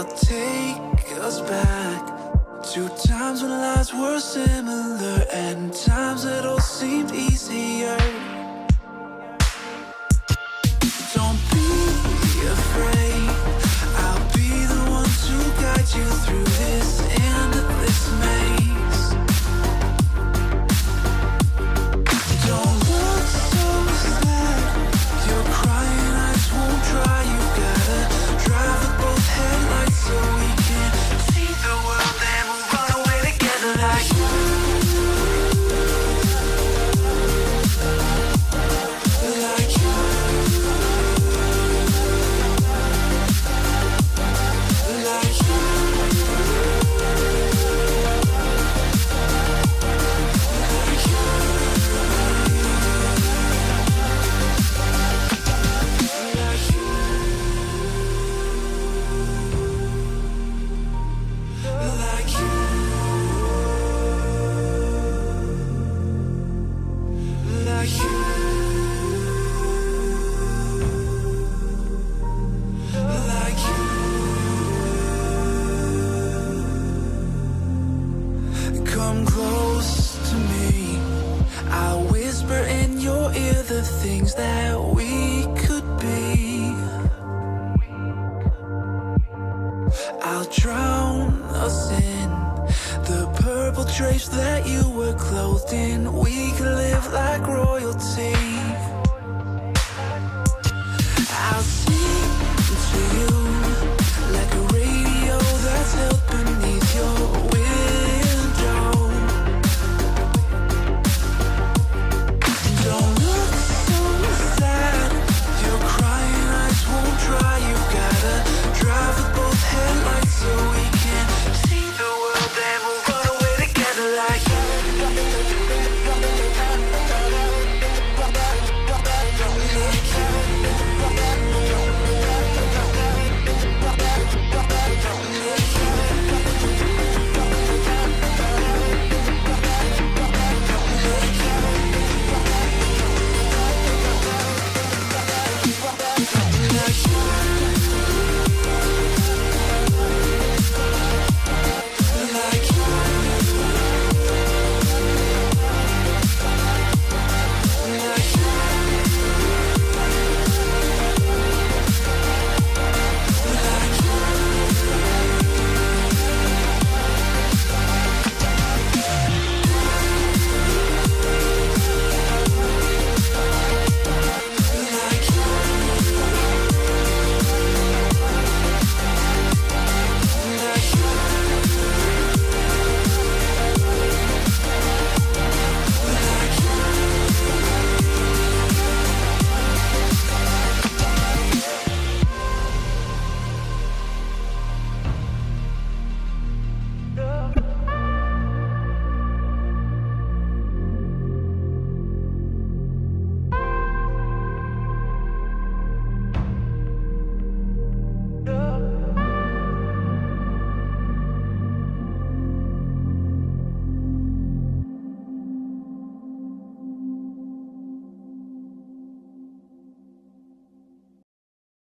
I'll take us back to times when lives were similar and times that all seemed easier. Don't be afraid, I'll be the one to guide you through this endless maze. Don't look so sad, your crying eyes won't dry. You gotta drive with both headlights so we can see the world and we'll run away together like you. Like you. Like you. Like you. Like you. Like you. Like you. Like you. Come close to me, I'll whisper in your ear the things that we could be. I'll drown us in the purple drapes that you were clothed in. We could live like royalty. I'll sing to you